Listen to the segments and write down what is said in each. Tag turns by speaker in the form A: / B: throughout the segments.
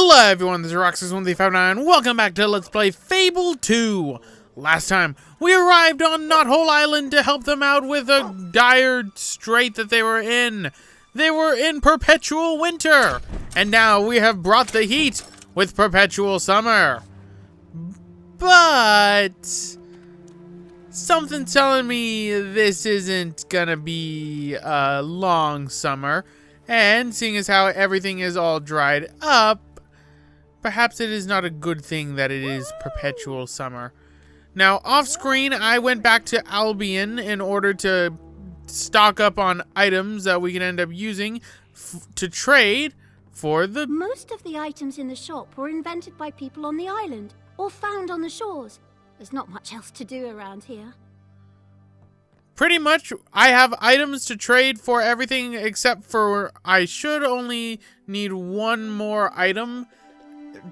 A: Hello everyone, this is Roxas1359. Welcome back to Let's Play Fable II. Last time, we arrived on Knothole Island to help them out with a dire strait that they were in. They were in perpetual winter, and now we have brought the heat with perpetual summer. But something's telling me this isn't gonna be a long summer, and seeing as how everything is all dried up, perhaps it is not a good thing that it is perpetual summer. Now, off screen, I went back to Albion in order to stock up on items that we can end up using to trade for the...
B: Most of the items in the shop were invented by people on the island or found on the shores. There's not much else to do around here.
A: Pretty much, I have items to trade for everything except for I should only need one more item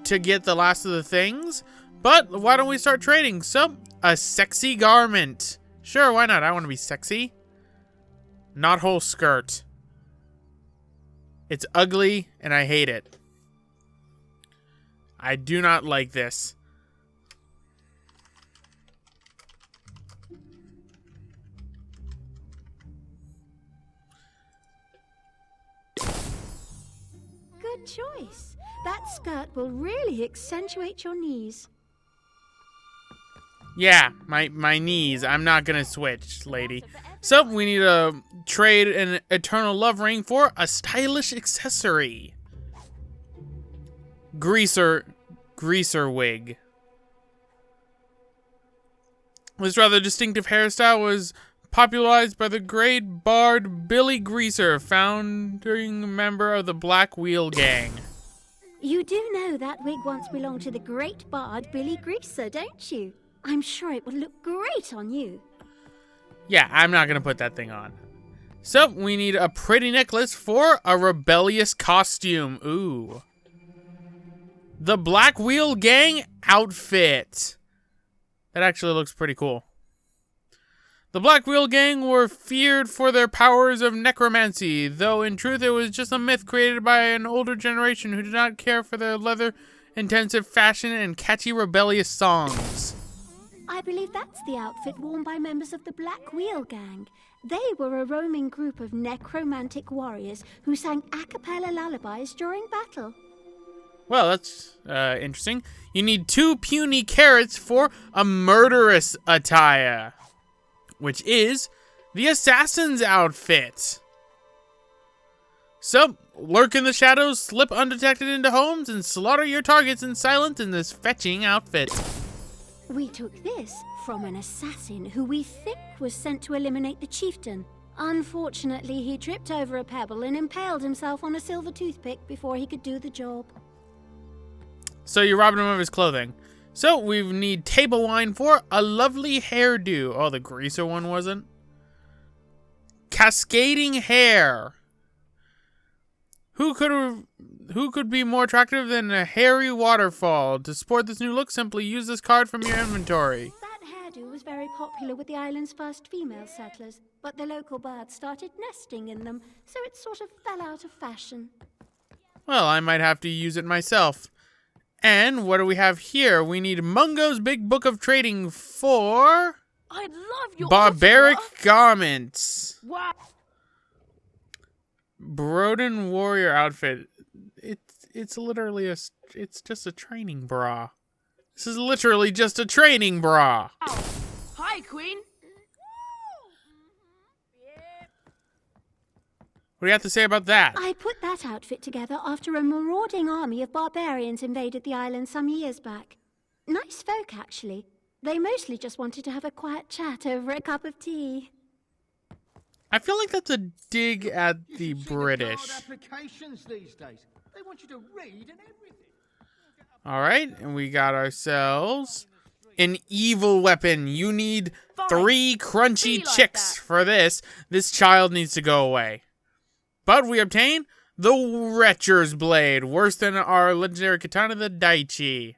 A: to get the last of the things. But why don't we start trading? So, a sexy garment. Sure, why not? I want to be sexy. Knothole skirt. It's ugly and I hate it. I do not like this.
B: Good choice. That skirt will really accentuate your knees.
A: Yeah, my knees. I'm not gonna switch, lady. So, we need to trade an eternal love ring for a stylish accessory. Greaser wig. This rather distinctive hairstyle was popularized by the great bard Billy Greaser, founding member of the Black Wheel Gang.
B: You do know that wig once belonged to the great bard Billy Greaser, don't you? I'm sure it would look great on you.
A: Yeah, I'm not gonna put that thing on. So, we need a pretty necklace for a rebellious costume. Ooh. The Black Wheel Gang outfit. That actually looks pretty cool. The Black Wheel Gang were feared for their powers of necromancy, though in truth it was just a myth created by an older generation who did not care for their leather-intensive fashion and catchy rebellious songs.
B: I believe that's the outfit worn by members of the Black Wheel Gang. They were a roaming group of necromantic warriors who sang a cappella lullabies during battle.
A: Well, that's interesting. You need 2 puny carrots for a murderous attire, which is the assassin's outfit. So, lurk in the shadows, slip undetected into homes, and slaughter your targets in silence in this fetching outfit.
B: We took this from an assassin who we think was sent to eliminate the chieftain. Unfortunately, he tripped over a pebble and impaled himself on a silver toothpick before he could do the job.
A: So you robbed him of his clothing. So we need table wine for a lovely hairdo. Oh, the greaser one wasn't? Cascading hair. Who could be more attractive than a hairy waterfall? To support this new look, simply use this card from your inventory.
B: That hairdo was very popular with the island's first female settlers, but the local birds started nesting in them, so it sort of fell out of fashion.
A: Well, I might have to use it myself. And what do we have here? We need Mungo's Big Book of Trading for...
C: I'd love your
A: barbaric
C: offer.
A: garments.
C: Wow.
A: Broden warrior outfit. It's literally it's just a training bra. This is literally just a training bra.
C: Oh. Hi, Queen.
A: What do you have to say about that?
B: I put that outfit together after a marauding army of barbarians invaded the island some years back. Nice folk, actually. They mostly just wanted to have a quiet chat over a cup of tea.
A: I feel like that's a dig at the British.
D: Applications these days. They want you to read and everything.
A: All right, and we got ourselves an evil weapon. You need 3 crunchy
C: Be like
A: chicks
C: that.
A: for this. This child needs to go away. But we obtain the Wretcher's Blade, worse than our legendary katana, the Daichi.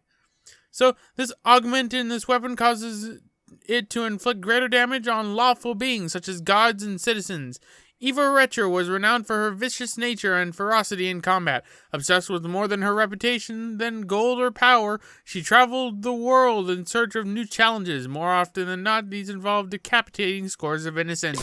A: So this augment in this weapon causes it to inflict greater damage on lawful beings, such as gods and citizens. Eva Retcher was renowned for her vicious nature and ferocity in combat. Obsessed with more than her reputation than gold or power, she traveled the world in search of new challenges. More often than not, these involved decapitating scores of innocents.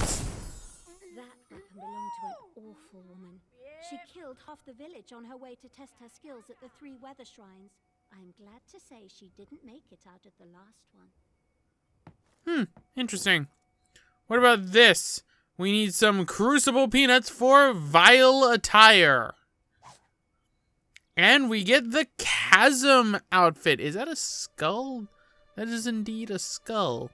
B: That weapon belonged to an awful woman. She killed half the village on her way to test her skills at the 3 weather shrines. I'm glad to say she didn't make it out of the last one.
A: Interesting. What about this? We need some crucible peanuts for vile attire. And we get the chasm outfit. Is that a skull? That is indeed a skull.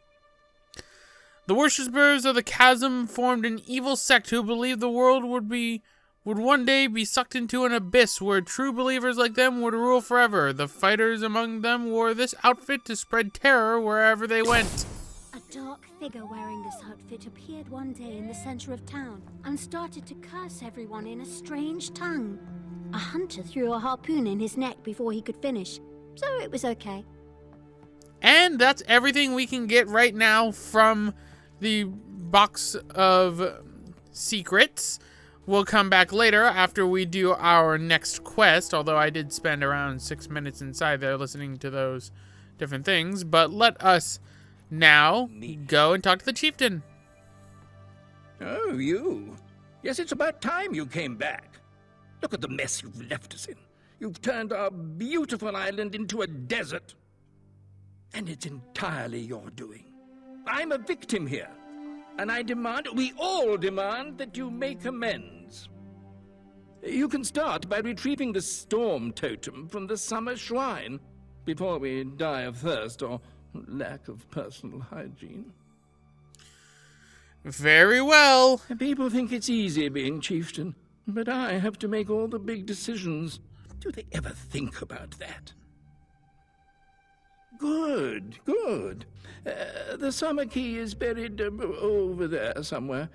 A: The worshippers of the chasm formed an evil sect who believed the world would one day be sucked into an abyss where true believers like them would rule forever. The fighters among them wore this outfit to spread terror wherever they went.
B: A dark figure wearing this outfit appeared one day in the center of town and started to curse everyone in a strange tongue. A hunter threw a harpoon in his neck before he could finish, so it was okay.
A: And that's everything we can get right now from the box of secrets. We'll come back later after we do our next quest, although I did spend around 6 minutes inside there listening to those different things. But let us now go and talk to the chieftain.
E: Oh, you? Yes, it's about time you came back. Look at the mess you've left us in. You've turned our beautiful island into a desert. And it's entirely your doing. I'm a victim here. And we all demand that you make amends. You can start by retrieving the storm totem from the summer shrine before we die of thirst or lack of personal hygiene.
A: Very well.
E: People think it's easy being chieftain, but I have to make all the big decisions. Do they ever think about that? Good, good. The summer key is buried over there somewhere.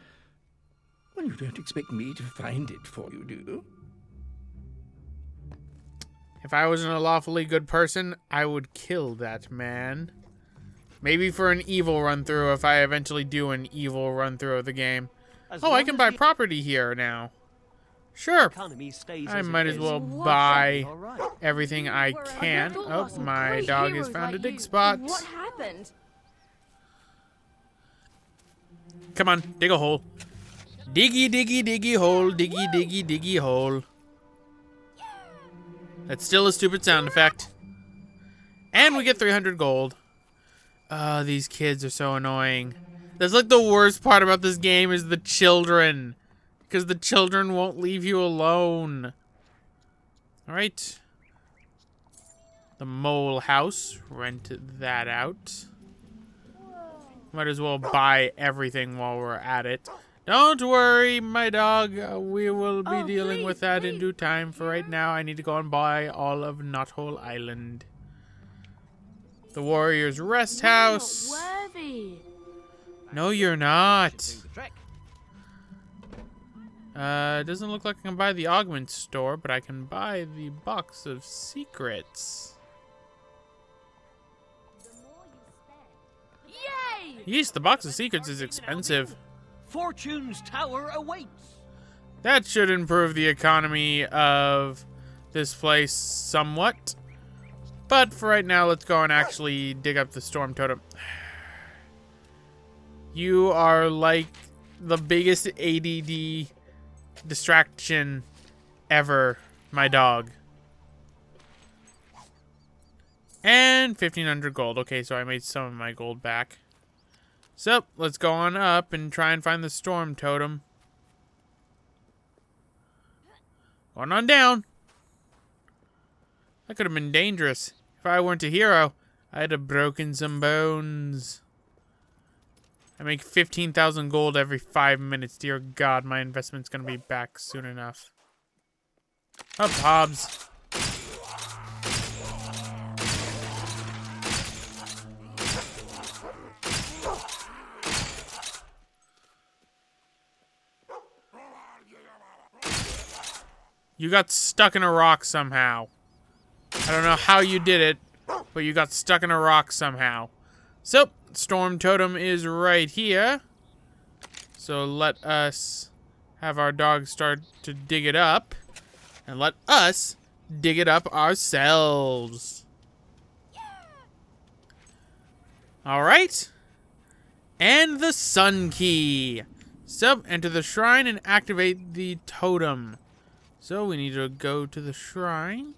E: Well, you don't expect me to find it for you, do you?
A: If I wasn't a lawfully good person, I would kill that man. Maybe for an evil run-through if I eventually do an evil run-through of the game. Oh, I can buy property here now. Sure. I might as well buy everything I can. Oh, my dog has found a dig spot.
C: What happened?
A: Come on, dig a hole. Diggy, diggy, diggy hole. Diggy, diggy, diggy hole. That's still a stupid sound effect. And we get 300 gold. Oh, these kids are so annoying. That's like the worst part about this game is the children. Because the children won't leave you alone. Alright. The mole house. Rent that out. Might as well buy everything while we're at it. Don't worry, my dog. We will be dealing with that in due time. For right now, I need to go and buy all of Knothole Island. The Warrior's Rest House.
C: You're not worthy.
A: No, you're not. It doesn't look like I can buy the augment store, but I can buy the box of secrets.
C: Yay!
A: Yes, the box of secrets is expensive.
D: Fortune's tower awaits.
A: That should improve the economy of this place somewhat. But for right now, let's go and actually dig up the storm totem. You are like the biggest ADD distraction ever, my dog. And 1,500 gold. Okay, so I made some of my gold back. So, let's go on up and try and find the storm totem. Going on down. That could have been dangerous. If I weren't a hero, I'd have broken some bones. I make 15,000 gold every 5 minutes. Dear God, my investment's gonna be back soon enough. Up, Hobbs. You got stuck in a rock somehow. I don't know how you did it, but you got stuck in a rock somehow. So, Storm Totem is right here. So let us have our dog start to dig it up. And let us dig it up ourselves. Alright. And the sun key. So, enter the shrine and activate the totem. So, we need to go to the shrine.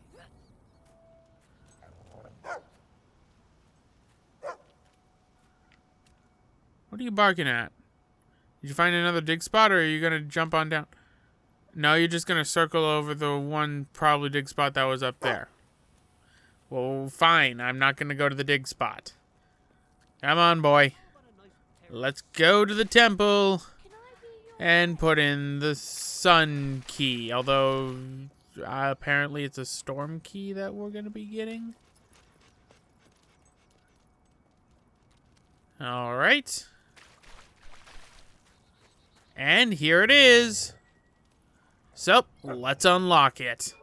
A: What are you barking at? Did you find another dig spot, or are you going to jump on down? No, you're just going to circle over the one probably dig spot that was up there. Well, fine. I'm not going to go to the dig spot. Come on, boy. Let's go to the temple and put in the sun key. Although, apparently it's a storm key that we're going to be getting. All right. And here it is. So, let's unlock it.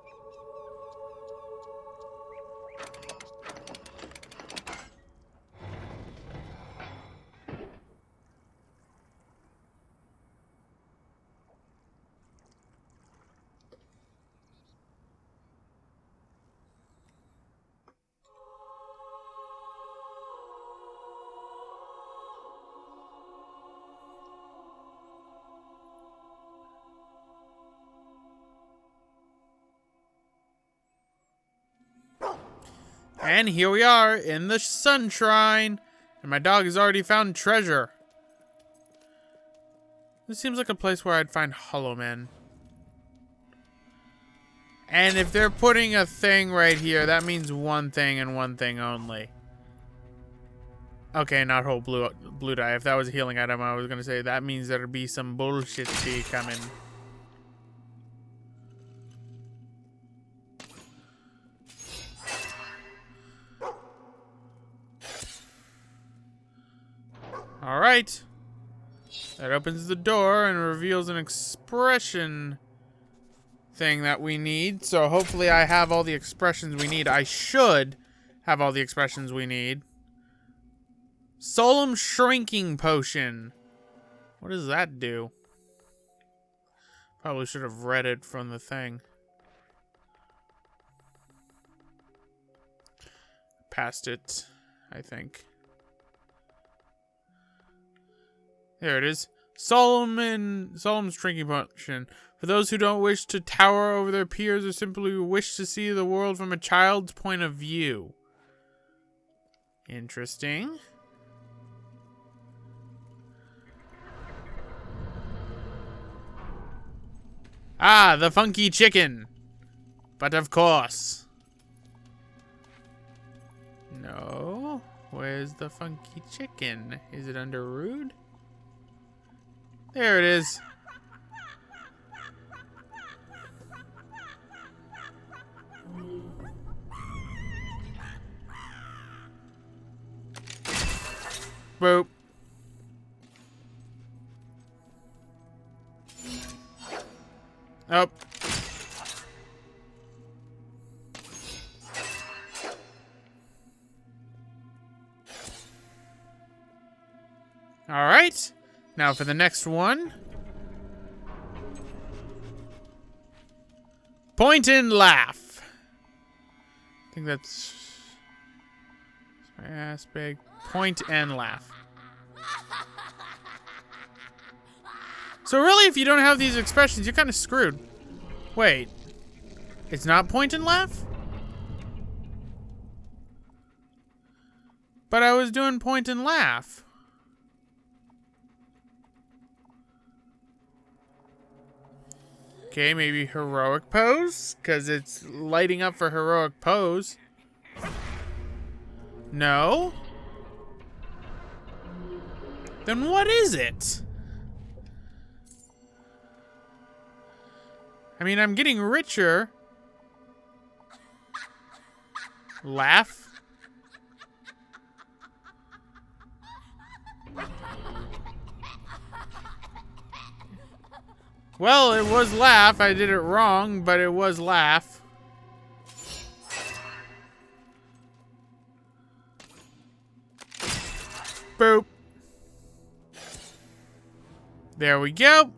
A: And here we are in the sun shrine. And my dog has already found treasure. This seems like a place where I'd find hollow men. And if they're putting a thing right here, that means one thing and one thing only. Okay, not whole blue dye. If that was a healing item, I was going to say that means there'd be some bullshit coming. Alright. That opens the door and reveals an expression thing that we need. So hopefully I have all the expressions we need. I should have all the expressions we need. Solemn Shrinking Potion. What does that do? Probably should have read it from the thing. Passed it, I think. There it is. Solemn Shrinking Potion. For those who don't wish to tower over their peers or simply wish to see the world from a child's point of view. Interesting. Ah, the funky chicken. But of course. No. Where's the funky chicken? Is it under rude? There it is. Boop. Up. All right. Now for the next one. Point and laugh. I think that's aspect. Point and laugh. So really, if you don't have these expressions, you're kind of screwed. Wait. It's not point and laugh? But I was doing point and laugh. Okay, maybe heroic pose, because it's lighting up for heroic pose. No? Then what is it? I mean, I'm getting richer. Laugh. Well, it was laugh. I did it wrong, but it was laugh. Boop. There we go.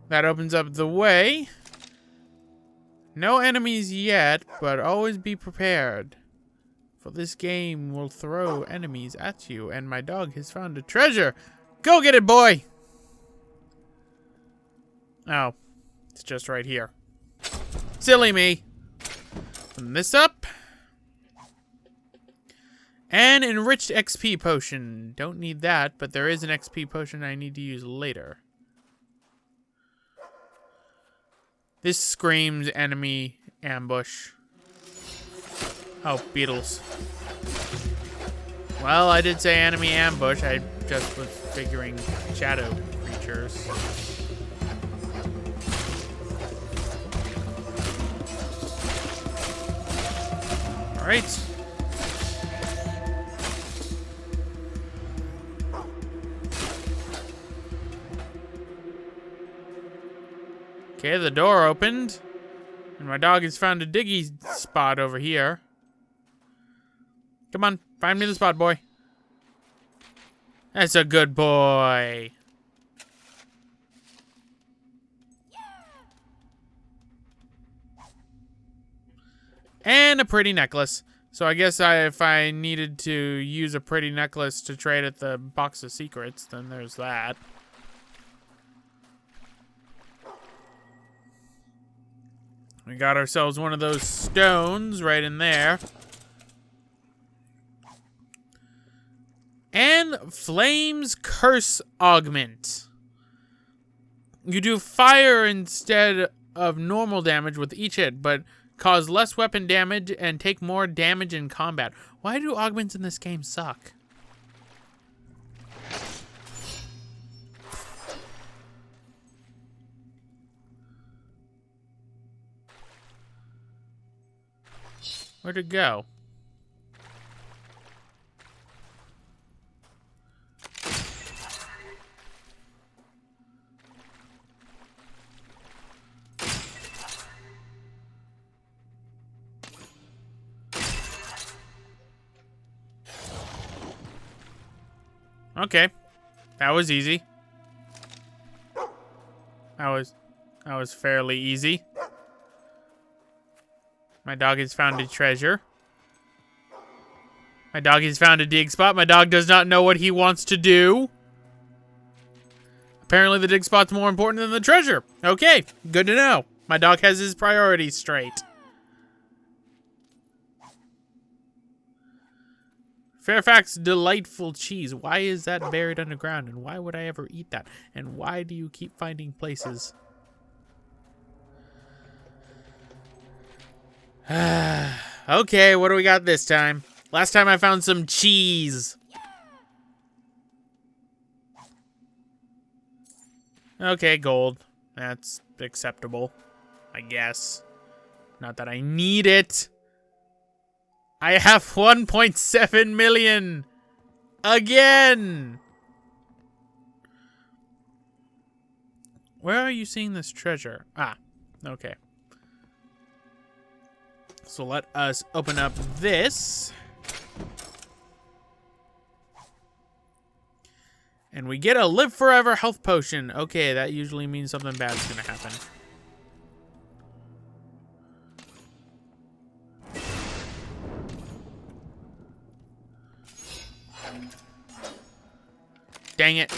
A: That opens up the way. No enemies yet, but always be prepared. For this game will throw enemies at you, and my dog has found a treasure. Go get it, boy! Oh, it's just right here. Silly me. Open this up. An enriched XP potion. Don't need that, but there is an XP potion I need to use later. This screams enemy ambush. Oh, beetles. Well, I did say enemy ambush. I just was figuring shadow creatures. All right. Okay, the door opened, and my dog has found a diggy spot over here. Come on, find me the spot, boy. That's a good boy. And a pretty necklace. So I guess if I needed to use a pretty necklace to trade at the box of secrets, then there's that. We got ourselves one of those stones right in there. And Flame's Curse Augment. You do fire instead of normal damage with each hit, but cause less weapon damage and take more damage in combat. Why do augments in this game suck? Where'd it go? Okay. That was easy. That was fairly easy. My dog has found a treasure. My dog has found a dig spot. My dog does not know what he wants to do. Apparently the dig spot's more important than the treasure. Okay, good to know. My dog has his priorities straight. Fairfax delightful cheese. Why is that buried underground? And why would I ever eat that? And why do you keep finding places? Okay, what do we got this time? Last time I found some cheese. Okay, gold. That's acceptable, I guess. Not that I need it. I have 1.7 million. Again. Where are you seeing this treasure? Ah, okay. So let us open up this. And we get a live forever health potion. Okay, that usually means something bad's gonna happen. Dang it.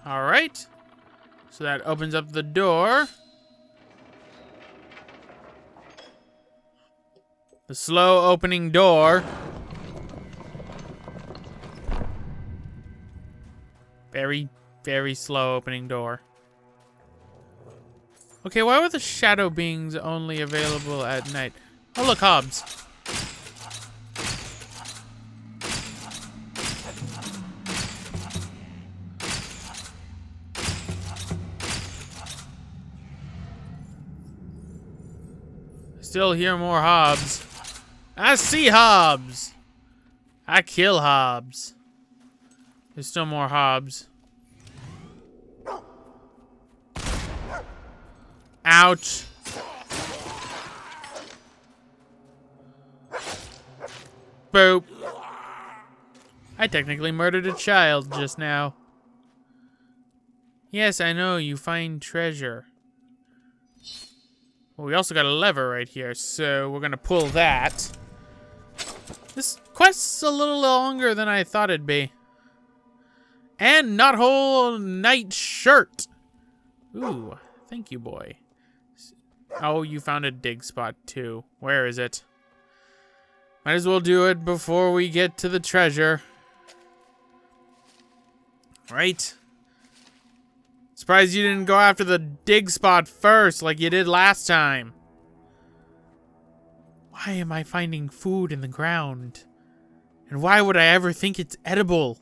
A: All right. So that opens up the door. The slow opening door. Very, very slow opening door. Okay, why were the shadow beings only available at night? Oh, look, Hobbs. Still hear more Hobbs. I see Hobbs. I kill Hobbs. There's still more Hobbs. Ouch. Boop. I technically murdered a child just now. Yes, I know, you find treasure. Well, we also got a lever right here, so we're gonna pull that. This quest's a little longer than I thought it'd be. And Knothole night shirt. Ooh, thank you, boy. Oh, you found a dig spot too. Where is it? Might as well do it before we get to the treasure. Right? Surprised you didn't go after the dig spot first like you did last time. Why am I finding food in the ground? And why would I ever think it's edible?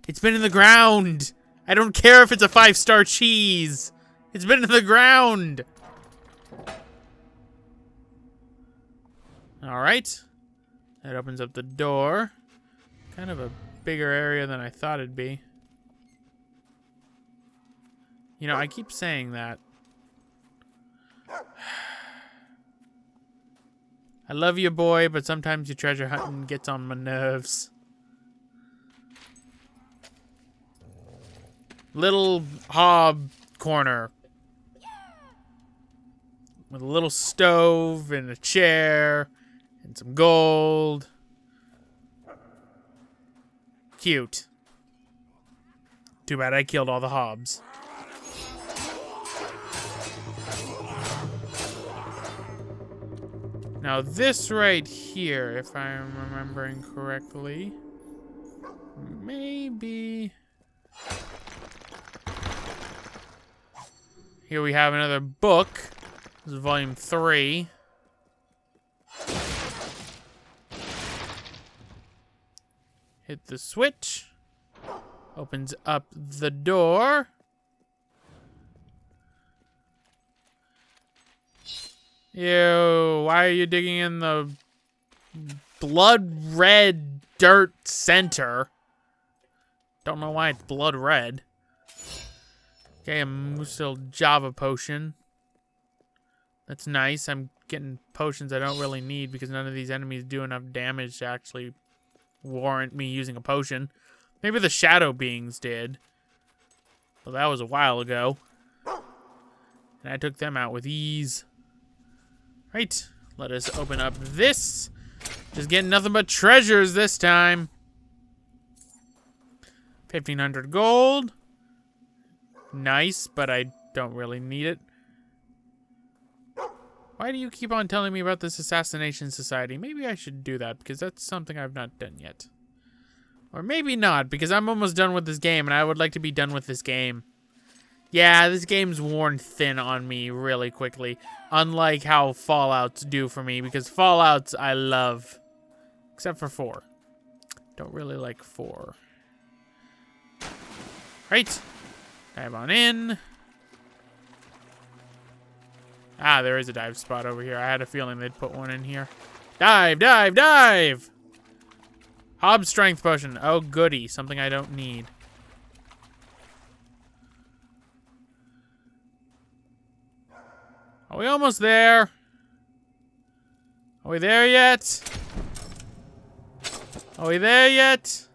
A: It's been in the ground. I don't care if it's a 5-star cheese. It's been in the ground. All right. That opens up the door. Kind of a bigger area than I thought it'd be. You know, I keep saying that. I love you, boy, but sometimes your treasure hunting gets on my nerves. Little hob corner. With a little stove and a chair and some gold. Cute. Too bad I killed all the hobs. Now this right here, if I'm remembering correctly, maybe... Here we have another book. This is volume 3. Hit the switch. Opens up the door. Ew, why are you digging in the blood red dirt center? Don't know why it's blood red. Okay, a Musil Java potion. That's nice. I'm getting potions I don't really need because none of these enemies do enough damage to actually warrant me using a potion. Maybe the shadow beings did. But that was a while ago. And I took them out with ease. Right, let us open up this. Just getting nothing but treasures this time. 1,500 gold. Nice, but I don't really need it. Why do you keep on telling me about this assassination society? Maybe I should do that, because that's something I've not done yet. Or maybe not, because I'm almost done with this game, and I would like to be done with this game. Yeah, this game's worn thin on me really quickly. Unlike how Fallouts do for me, because Fallouts I love. Except for 4. Don't really like 4. Right. Dive on in. Ah, there is a dive spot over here. I had a feeling they'd put one in here. Dive, dive, dive! Hob strength potion. Oh, goody. Something I don't need. Are we almost there? Are we there yet? Are we there yet?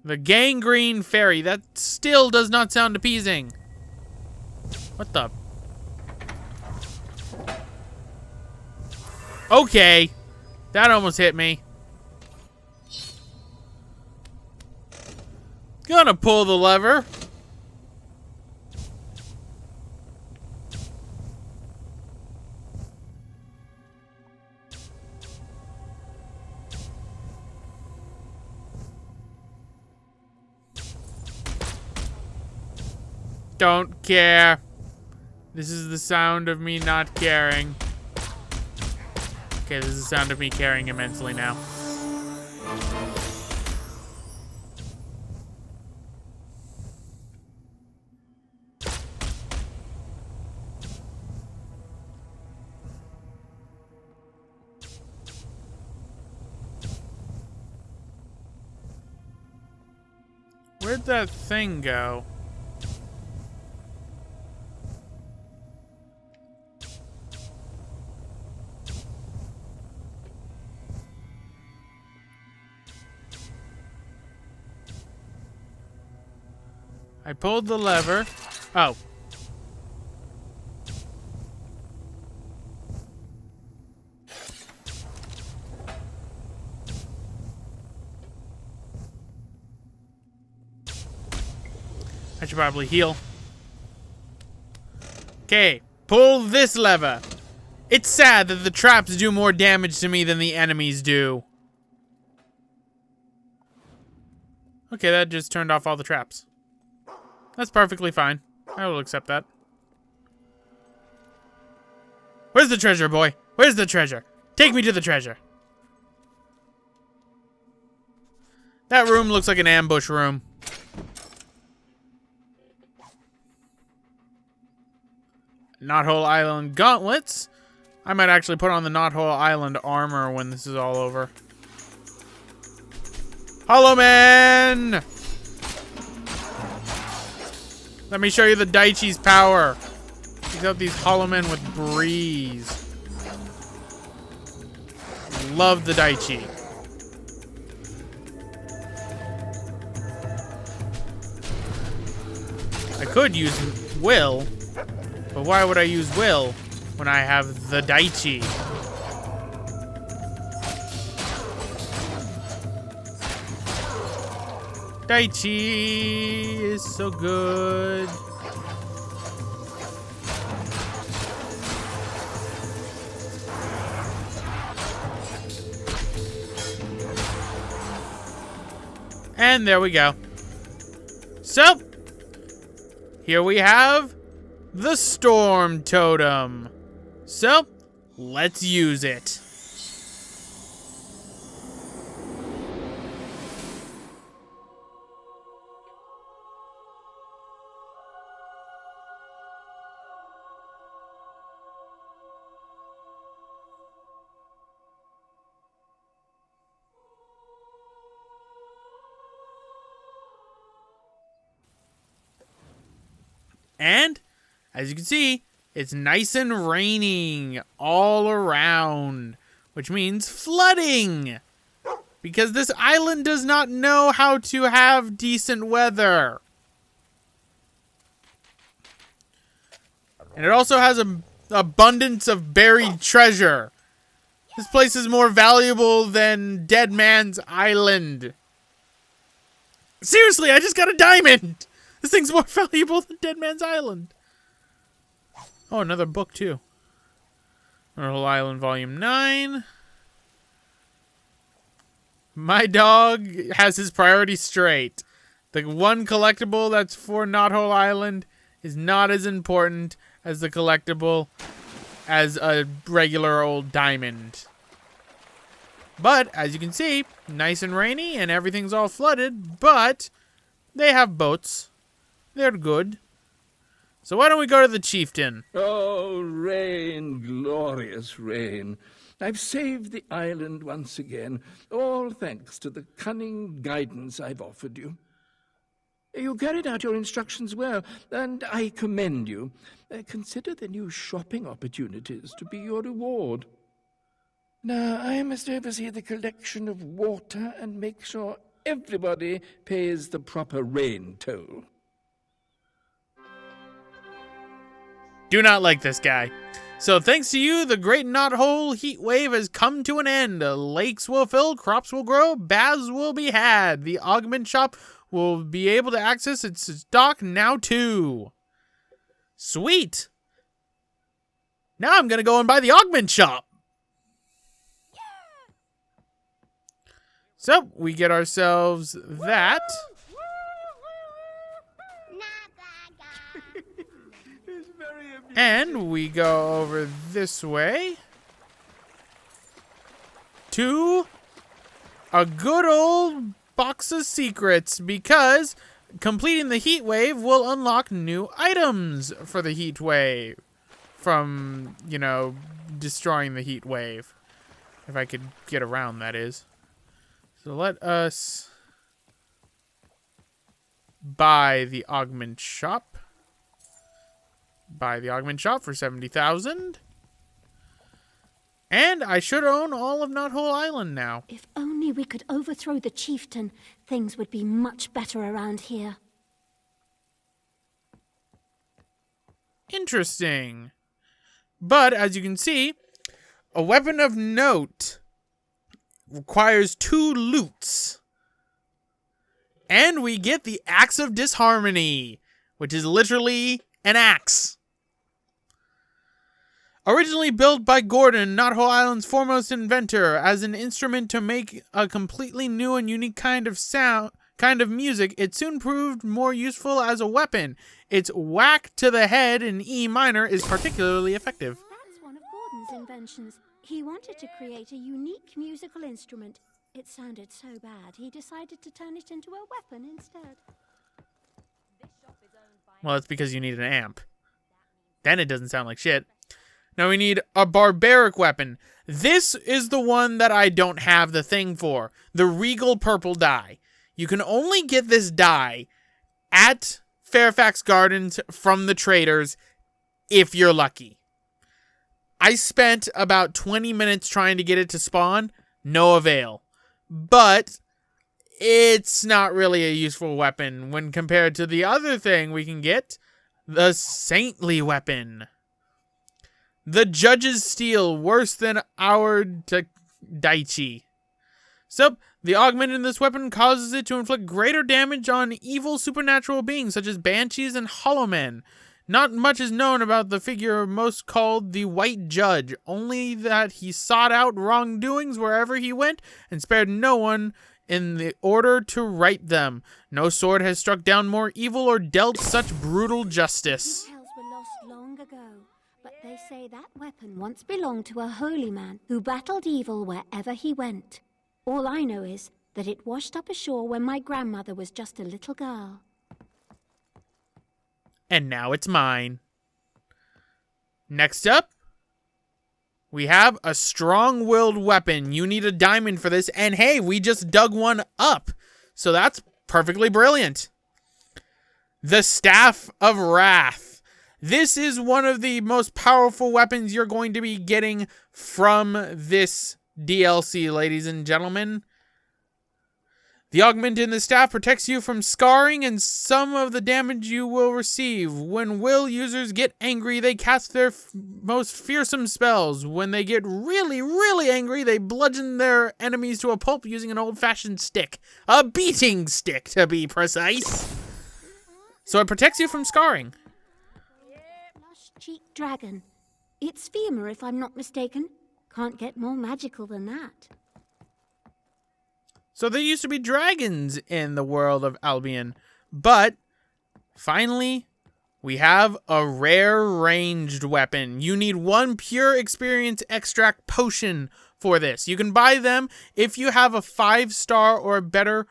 A: The gangrene fairy. That still does not sound appeasing. What the? Okay. That almost hit me. Gonna pull the lever. Don't care. This is the sound of me not caring. Okay, this is the sound of me caring immensely now. Where'd that thing go? I pulled the lever. Oh. I should probably heal. Okay, pull this lever. It's sad that the traps do more damage to me than the enemies do. Okay, that just turned off all the traps. That's perfectly fine. I will accept that. Where's the treasure, boy? Where's the treasure? Take me to the treasure. That room looks like an ambush room. Knothole Island gauntlets. I might actually put on the Knothole Island armor when this is all over. Hollow Man! Let me show you the Daichi's power. He's got these Hollow Men with breeze. Love the Daichi. I could use Will, but why would I use Will when I have the Daichi? Daichi is so good. And there we go. So, here we have the Storm Totem. So, let's use it. And, as you can see, it's nice and raining all around, which means flooding. Because this island does not know how to have decent weather. And it also has an abundance of buried treasure. This place is more valuable than Dead Man's Island. Seriously, I just got a diamond! This thing's more valuable than Dead Man's Island. Oh, another book, too. Knothole Island, Volume 9. My dog has his priorities straight. The one collectible that's for Knothole Island is not as important as the collectible as a regular old diamond. But, as you can see, nice and rainy and everything's all flooded, but they have boats. They're good. So why don't we go to the chieftain?
E: Oh, rain, glorious rain. I've saved the island once again, all thanks to the cunning guidance I've offered you. You carried out your instructions well, and I commend you. Consider the new shopping opportunities to be your reward. Now, I must oversee the collection of water and make sure everybody pays the proper rain toll.
A: Do not like this guy. So thanks to you, the great knothole heat wave has come to an end. Lakes will fill, crops will grow, baths will be had. The augment shop will be able to access its stock now too. Sweet. Now I'm gonna go and buy the augment shop. So we get ourselves that. And we go over this way to a good old box of secrets, because completing the heat wave will unlock new items for the heat wave from, you know, destroying the heat wave. If I could get around, that is. So let us buy the augment shop. Buy the augment shop for 70,000. And I should own all of Knothole Island now.
B: If only we could overthrow the chieftain, things would be much better around here.
A: Interesting. But, as you can see, a weapon of note requires 2 loots. And we get the Axe of Disharmony, which is literally an axe. Originally built by Gordon, Knothole Island's foremost inventor, as an instrument to make a completely new and unique kind of music, it soon proved more useful as a weapon. Its whack to the head in E minor is particularly effective.
B: That's one of Gordon's inventions. He wanted to create a unique musical instrument. It sounded so bad, he decided to turn it into a weapon instead.
A: Well, it's because you need an amp. Then it doesn't sound like shit. Now we need a barbaric weapon. This is the one that I don't have the thing for. The Regal Purple die. You can only get this die at Fairfax Gardens from the traders if you're lucky. I spent about 20 minutes trying to get it to spawn. No avail. But it's not really a useful weapon when compared to the other thing we can get, the Saintly weapon. The Judge's Steel, worse than our Daichi. So, the augment in this weapon causes it to inflict greater damage on evil supernatural beings such as banshees and hollow men. Not much is known about the figure most called the White Judge, only that he sought out wrongdoings wherever he went and spared no one in the order to right them. No sword has struck down more evil or dealt such brutal justice.
B: Details were lost long ago, but they say that weapon once belonged to a holy man who battled evil wherever he went. All I know is that it washed up ashore when my grandmother was just a little girl.
A: And now it's mine. Next up, we have a strong-willed weapon. You need a diamond for this, and hey, we just dug one up. So that's perfectly brilliant. The Staff of Wrath. This is one of the most powerful weapons you're going to be getting from this DLC, ladies and gentlemen. The augment in the staff protects you from scarring and some of the damage you will receive. When will users get angry, they cast their most fearsome spells. When they get really, really angry, they bludgeon their enemies to a pulp using an old-fashioned stick. A beating stick, to be precise. So it protects you from scarring.
B: Flush-cheeked dragon. It's Fema, if I'm not mistaken. Can't get more magical than that.
A: So there used to be dragons in the world of Albion, but finally we have a rare ranged weapon. You need 1 pure experience extract potion for this. You can buy them if you have a 5-star or better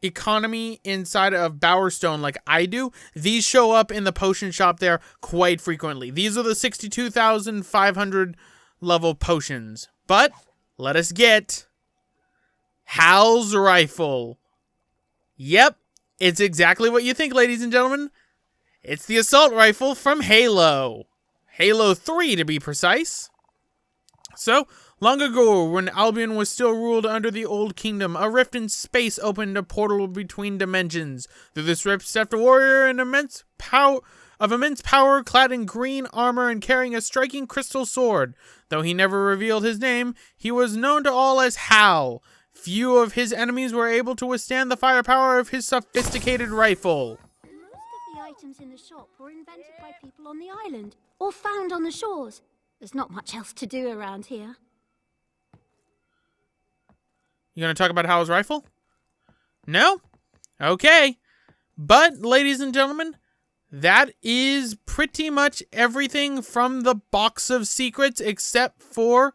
A: economy inside of Bowerstone like I do. These show up in the potion shop there quite frequently. These are the 62,500 level potions. But let us get Hal's rifle. Yep, it's exactly what you think, ladies and gentlemen. It's the assault rifle from Halo. Halo 3, to be precise. So, long ago, when Albion was still ruled under the Old Kingdom, a rift in space opened a portal between dimensions. Through this rift stepped a warrior of immense power, clad in green armor and carrying a striking crystal sword. Though he never revealed his name, he was known to all as Hal. Few of his enemies were able to withstand the firepower of his sophisticated rifle.
B: Most of the items in the shop were invented by people on the island, or found on the shores. There's not much else to do around here.
A: You gonna talk about Hal's rifle? No? Okay. But, ladies and gentlemen, that is pretty much everything from the box of secrets except for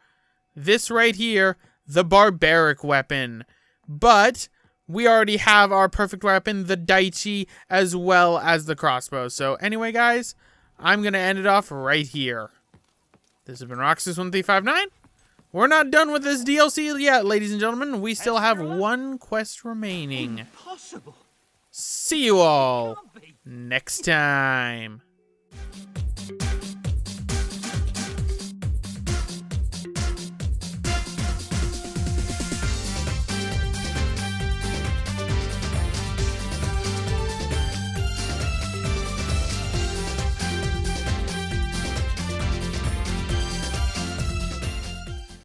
A: this right here, the barbaric weapon. But we already have our perfect weapon, the Daichi, as well as the crossbow. So anyway, guys, I'm going to end it off right here. This has been Roxas1359. We're not done with this DLC yet, ladies and gentlemen. We still have 1 quest remaining.
D: Impossible.
A: See you all next time.